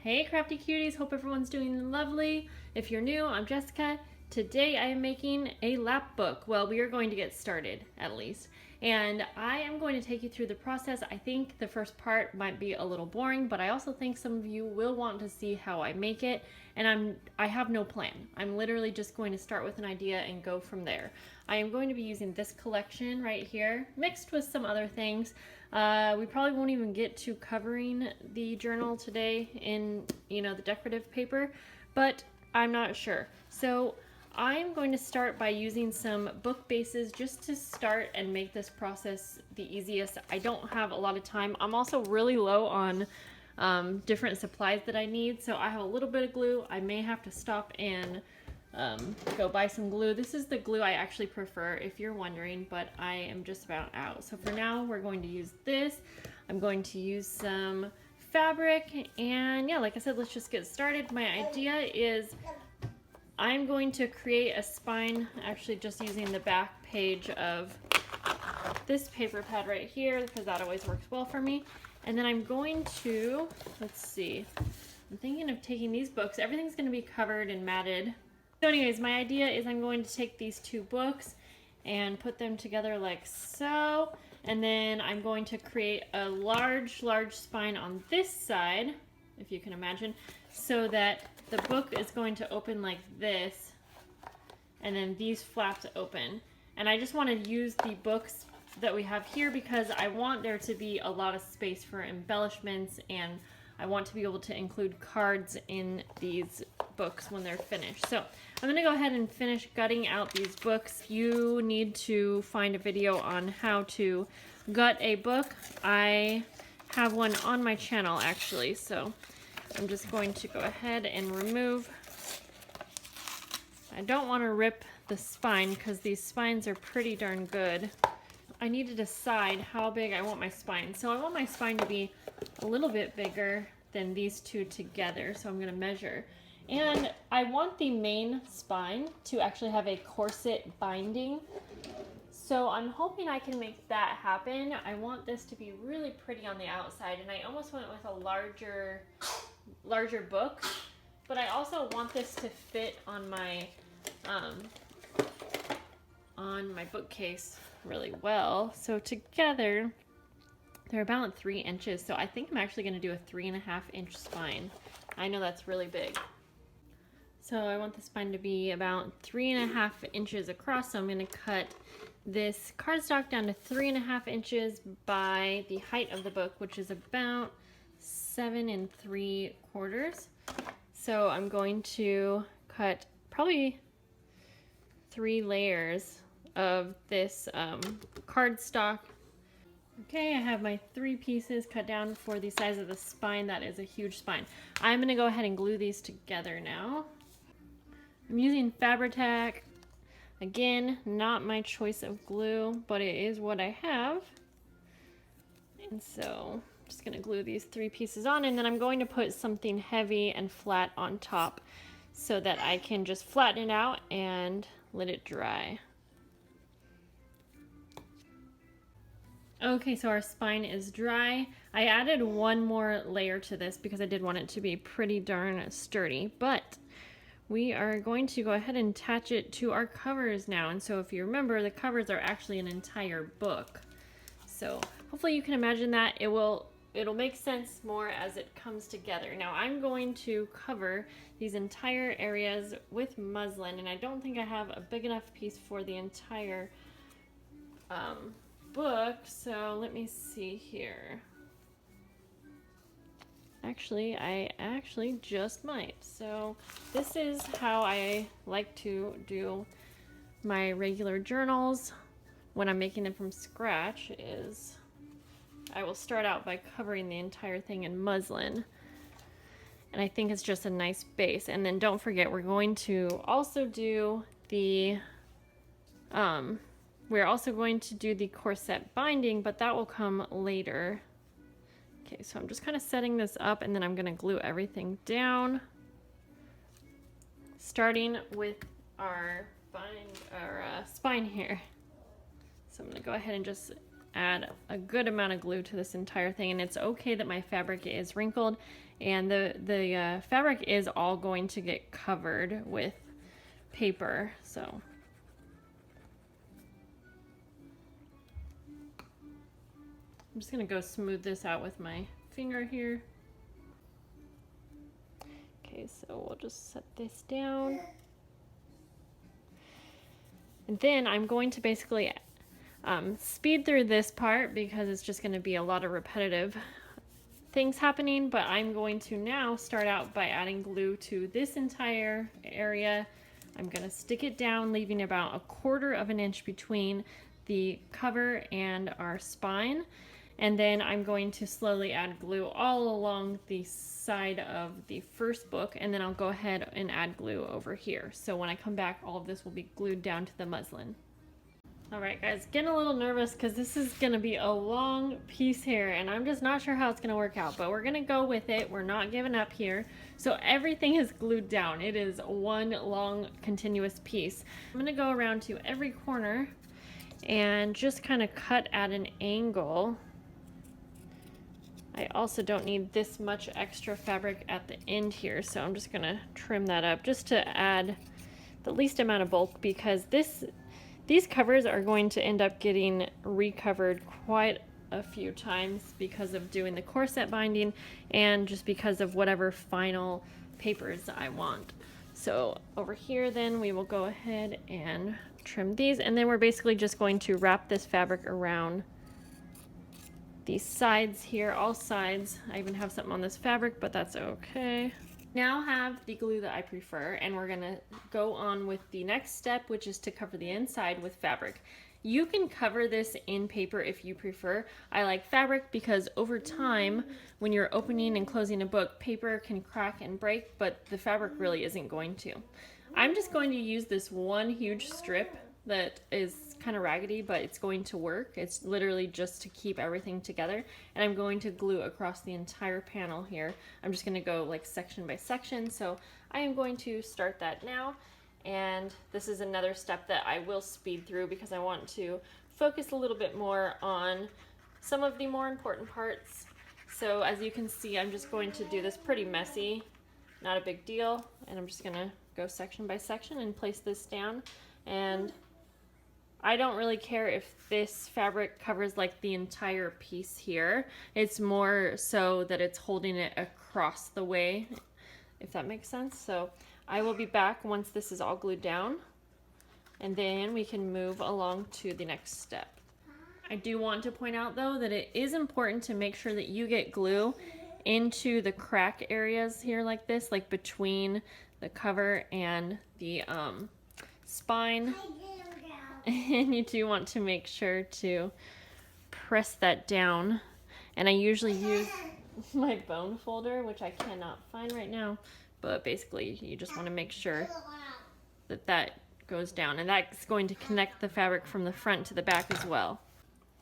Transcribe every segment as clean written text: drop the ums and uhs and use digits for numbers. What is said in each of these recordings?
Hey crafty cuties, hope everyone's doing lovely. If you're new, I'm Jessica. Today I am making a lap book. Well, we are going to get started at least. And I am going to take you through the process. I think the first part might be a little boring, but I also think some of you will want to see how I make it. And I have no plan. I'm literally just going to start with an idea and go from there. I am going to be using this collection right here, mixed with some other things. We probably won't even get to covering the journal today in, the decorative paper, but I'm not sure. So I'm going to start by using some book bases just to start and make this process the easiest. I don't have a lot of time. I'm also really low on different supplies that I need. So I have a little bit of glue. I may have to stop and go buy some glue. This is the glue I actually prefer, if you're wondering, but I am just about out. So for now, we're going to use this. I'm going to use some fabric, and yeah, like I said, let's just get started. My idea is I'm going to create a spine, actually just using the back page of this paper pad right here, because that always works well for me. And then I'm going to, let's see, I'm thinking of taking these books. Everything's going to be covered and matted. So anyways, my idea is I'm going to take these two books and put them together like so. And then I'm going to create a large spine on this side, if you can imagine, so that the book is going to open like this, and then these flaps open. And I just want to use the books that we have here because I want there to be a lot of space for embellishments, and I want to be able to include cards in these books when they're finished. So I'm going to go ahead and finish gutting out these books. You need to find a video on how to gut a book. I have one on my channel actually, so I'm just going to go ahead and remove. I don't want to rip the spine because these spines are pretty darn good. I need to decide how big I want my spine. So I want my spine to be a little bit bigger than these two together. So I'm going to measure. And I want the main spine to actually have a corset binding. So I'm hoping I can make that happen. I want this to be really pretty on the outside, and I almost went with a larger book, but I also want this to fit on my bookcase really well. So together they're about 3 inches. So I think I'm actually going to do a 3.5-inch spine. I know that's really big. So I want the spine to be about 3.5 inches across. So I'm going to cut this cardstock down to 3.5 inches by the height of the book, which is about 7 3/4. So I'm going to cut probably 3 layers of this cardstock. Okay, I have my 3 pieces cut down for the size of the spine. That is a huge spine. I'm going to go ahead and glue these together now. I'm using Fabri-Tac. Again, not my choice of glue, but it is what I have. And so I'm just going to glue these 3 pieces on, and then I'm going to put something heavy and flat on top so that I can just flatten it out and let it dry. Okay, so our spine is dry. I added one more layer to this because I did want it to be pretty darn sturdy, but we are going to go ahead and attach it to our covers now. And so if you remember, the covers are actually an entire book. So hopefully you can imagine that. It'll make sense more as it comes together. Now I'm going to cover these entire areas with muslin, and I don't think I have a big enough piece for the entire book. So let me see here. Actually, I just might. So this is how I like to do my regular journals when I'm making them from scratch. Is I will start out by covering the entire thing in muslin, and I think it's just a nice base. And then don't forget, we're going to also do the corset binding, but that will come later. Okay, so I'm just kind of setting this up, and then I'm going to glue everything down, starting with our spine here. So I'm going to go ahead and just add a good amount of glue to this entire thing, and it's okay that my fabric is wrinkled. and the fabric is all going to get covered with paper. So I'm just gonna go smooth this out with my finger here. Okay, so we'll just set this down. And then I'm going to basically speed through this part because it's just gonna be a lot of repetitive things happening, but I'm going to now start out by adding glue to this entire area. I'm gonna stick it down, leaving about 1/4 of an inch between the cover and our spine. And then I'm going to slowly add glue all along the side of the first book, and then I'll go ahead and add glue over here. So when I come back, all of this will be glued down to the muslin. All right, guys, getting a little nervous because this is gonna be a long piece here, and I'm just not sure how it's gonna work out, but we're gonna go with it. We're not giving up here. So everything is glued down. It is one long continuous piece. I'm gonna go around to every corner and just kind of cut at an angle. I also don't need this much extra fabric at the end here, so I'm just gonna trim that up just to add the least amount of bulk, because these covers are going to end up getting recovered quite a few times because of doing the corset binding and just because of whatever final papers I want. So over here then we will go ahead and trim these, and then we're basically just going to wrap this fabric around these sides here, all sides. I even have something on this fabric, but that's okay. Now have the glue that I prefer, and we're gonna go on with the next step, which is to cover the inside with fabric. You can cover this in paper if you prefer. I like fabric because over time, when you're opening and closing a book, paper can crack and break, but the fabric really isn't going to. I'm just going to use this one huge strip that is kind of raggedy, but it's going to work. It's literally just to keep everything together, and I'm going to glue across the entire panel here. I'm just going to go like section by section, so I am going to start that now. And this is another step that I will speed through because I want to focus a little bit more on some of the more important parts. So as you can see, I'm just going to do this pretty messy, not a big deal, and I'm just going to go section by section and place this down. And I don't really care if this fabric covers like the entire piece here. It's more so that it's holding it across the way, if that makes sense. So I will be back once this is all glued down, and then we can move along to the next step. I do want to point out though that it is important to make sure that you get glue into the crack areas here like this, like between the cover and the spine. And you do want to make sure to press that down. And I usually use my bone folder, which I cannot find right now, but basically you just want to make sure that that goes down, and that's going to connect the fabric from the front to the back as well.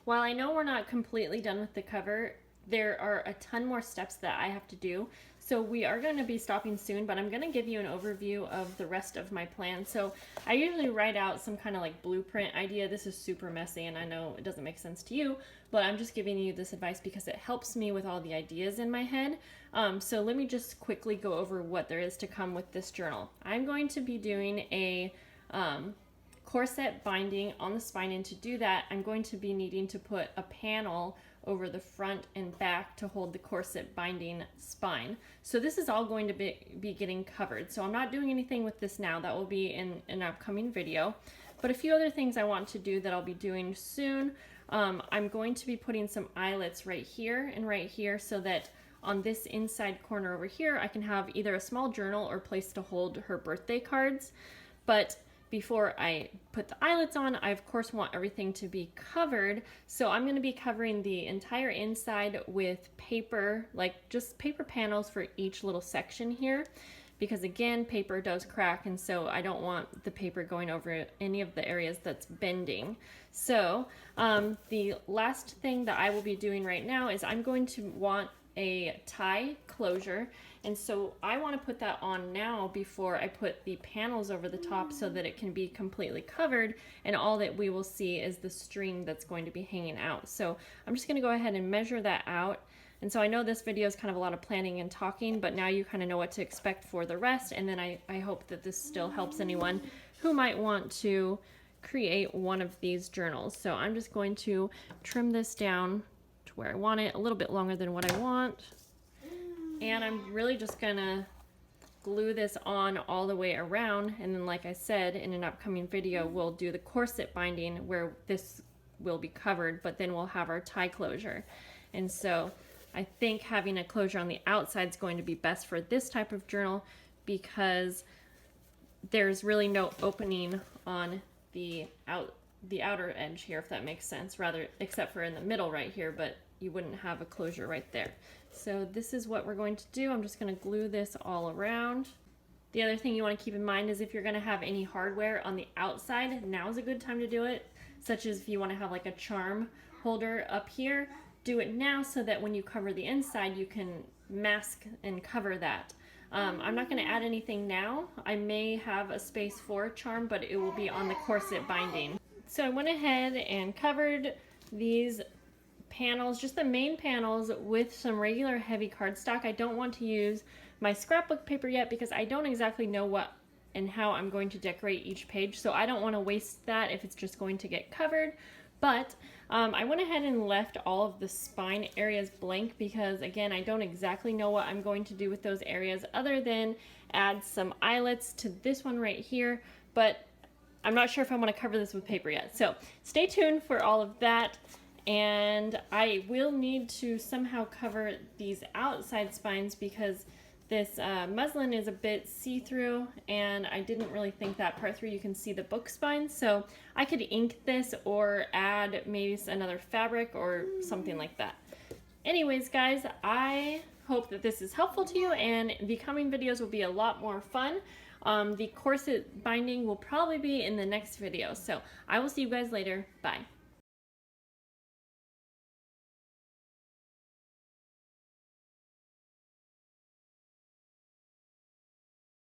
While I know we're not completely done with the cover, there are a ton more steps that I have to do. So we are going to be stopping soon, but I'm going to give you an overview of the rest of my plan. So I usually write out some kind of like blueprint idea. This is super messy, and I know it doesn't make sense to you, but I'm just giving you this advice because it helps me with all the ideas in my head. So let me just quickly go over what there is to come with this journal. I'm going to be doing a corset binding on the spine, and to do that, I'm going to be needing to put a panel over the front and back to hold the corset binding spine. So this is all going to be getting covered. So I'm not doing anything with this now. That will be in an upcoming video. But a few other things I want to do that I'll be doing soon. I'm going to be putting some eyelets right here and right here, so that on this inside corner over here, I can have either a small journal or place to hold her birthday cards. But before I put the eyelets on, I of course want everything to be covered. So I'm going to be covering the entire inside with paper, like just paper panels for each little section here, because again, paper does crack, and so I don't want the paper going over any of the areas that's bending. So the last thing that I will be doing right now is I'm going to want a tie closure, and so I want to put that on now before I put the panels over the top, so that it can be completely covered and all that we will see is the string that's going to be hanging out. So I'm just going to go ahead and measure that out, And so I know this video is kind of a lot of planning and talking, but now you kind of know what to expect for the rest. And then I hope that this still helps anyone who might want to create one of these journals. So I'm just going to trim this down to where I want it, a little bit longer than what I want. And I'm really just gonna glue this on all the way around. And then, like I said, in an upcoming video, we'll do the corset binding where this will be covered, but then we'll have our tie closure. And so I think having a closure on the outside is going to be best for this type of journal because there's really no opening on the outer edge here, if that makes sense, rather except for in the middle right here, but you wouldn't have a closure right there. So this is what we're going to do. I'm just going to glue this all around. The other thing you want to keep in mind is if you're going to have any hardware on the outside, now is a good time to do it, such as if you want to have like a charm holder up here, do it now so that when you cover the inside, you can mask and cover that. I'm not going to add anything now. I may have a space for a charm, but it will be on the corset binding. So I went ahead and covered these panels, just the main panels, with some regular heavy cardstock. I don't want to use my scrapbook paper yet because I don't exactly know what and how I'm going to decorate each page, so I don't want to waste that if it's just going to get covered. But I went ahead and left all of the spine areas blank because, again, I don't exactly know what I'm going to do with those areas other than add some eyelets to this one right here, but I'm not sure if I want to cover this with paper yet. So stay tuned for all of that. And I will need to somehow cover these outside spines because this muslin is a bit see-through, and I didn't really think that part through. You can see the book spine, so I could ink this or add maybe another fabric or something like that. Anyways, guys, I hope that this is helpful to you, and the coming videos will be a lot more fun. The corset binding will probably be in the next video, so I will see you guys later. Bye.